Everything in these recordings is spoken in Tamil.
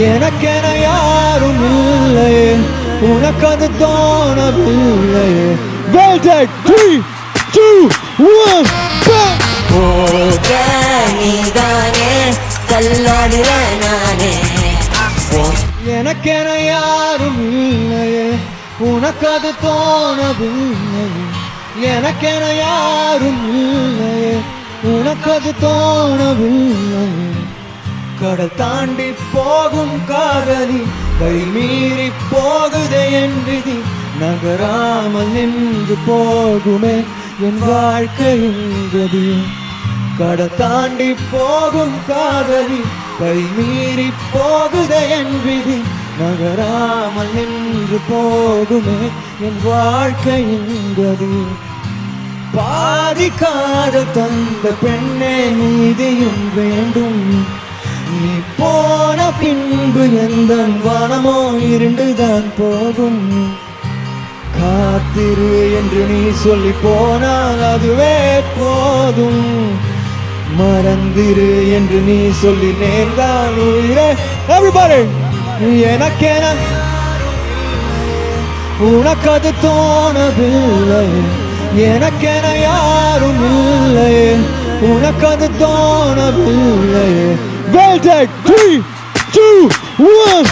எனக்கென யாரும் இல்லையே, உனக்கது தோணவில்லையே. Well take 3, 2, 1 போக நீதானே தள்ளாடுற நானே. எனக்கென யாரும் இல்லையே, உனக்கது தோணவில்லையே. எனக்கென யாரும் இல்லையே, உனக்கது தோணவில்லையே. கடல் தாண்டி போகும் காதலி கை மீறி போகுதே என் விதி. நகராமல் நின்று போகுமே என் வாழ்க்கையின்றது. கடல் தாண்டி போகும் காதலி கை மீறி போகுதே என் விதி. நகராமல் நின்று போகுமே என் வாழ்க்கையின்றது. பாதி காதல் தந்த பெண்ணே நீதியும் வேண்டும். நீ போன பின்பு எந்த வானமோ இருண்டுதான் போகும். காத்திரு என்று நீ சொல்லி போனால் அதுவே போதும். மறந்திரு என்று நீ சொல்லி நேர்ந்தால் உயிரே. Everybody! எனக்கென உனக்கது தோணவில்லை. எனக்கென யாரும் இல்லையே, உனக்கது தோணவில்லையே. Well take 3, 2, 1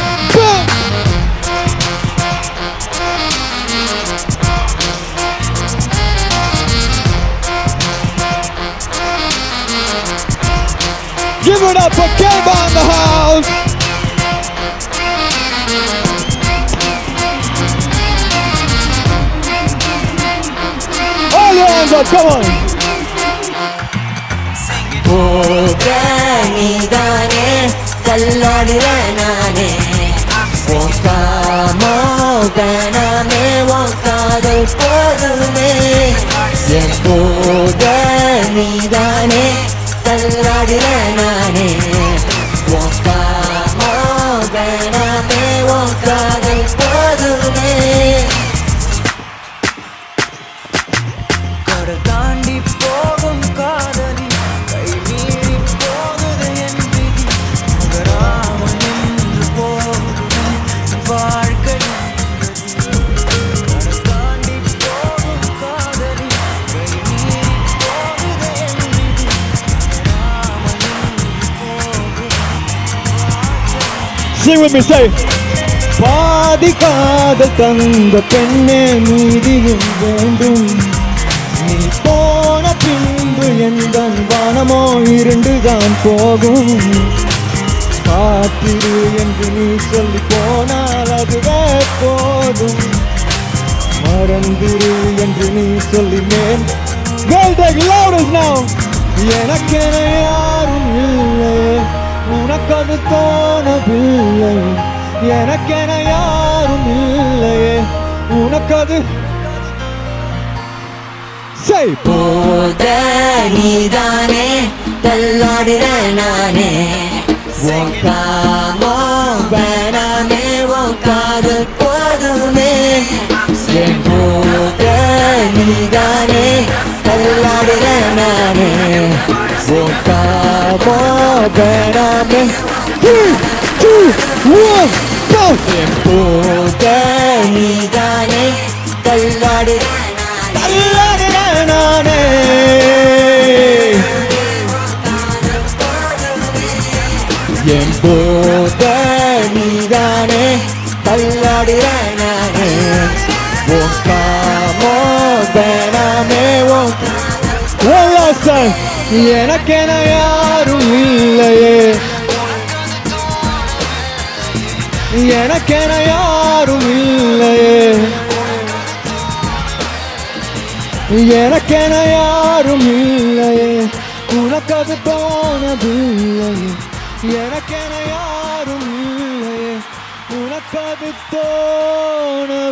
Give it up for Kemba in the house. All your hands up, come on. போக நீதானே தள்ளாடுற நானே. போகாமோ வேணாமே உன் காதல் போதுமே. என் போக நீதானே தள்ளாடுற நானே. போகாமோ வேணாமே உன் காதல் போதுமே. கடல் தாண்டி போகும் காதலி கை மீறி போகுது என் விதி. நகராமல் நின்று போகுமே வாழ்க்கை. கடல் தாண்டி போகும் காதலி கை மீறி போகுது என் விதி. நகராமல் நின்று போகுமே. Sing with me, say. பாதி காதல் தந்த பெண்ணே நீதியும் வேண்டும். நீ போன பின்பு எந்த வானமோ இருண்டுதான் போகும். காத்திரு என்று நீ சொல்லி போனால் அதுவே போதும். மறந்திரு என்று நீ சொல்லி மேல். Well take loudest now. எனக்கென யாரும் இல்லையே, உனக்கது தோணவில்லை. எனக்கென யாரும் இல்லையே, உனக்கது Say போக நீதானே தள்ளாடுற நானே. போகாமோ வேணாமே உன் காதல் போதுமே. என் போக நீதானே தள்ளாடுற நானே. போகாமோ வேணாமே. 3, 2, 1 go. என் போக நீதானே தள்ளாடுற நானே. என் போக நீதானே தள்ளாடுற நானே. போகாமோ வேணாமே உன் One last time. எனக்கென யாரும் இல்லையே, எனக்கென யாரும் இல்லையே. எனக்கென யாரும் இல்லையே, உனக்கது தோணவில்லையே. எனக்கென யாரும் இல்லையே, உனக்கது தோணவில்லையே.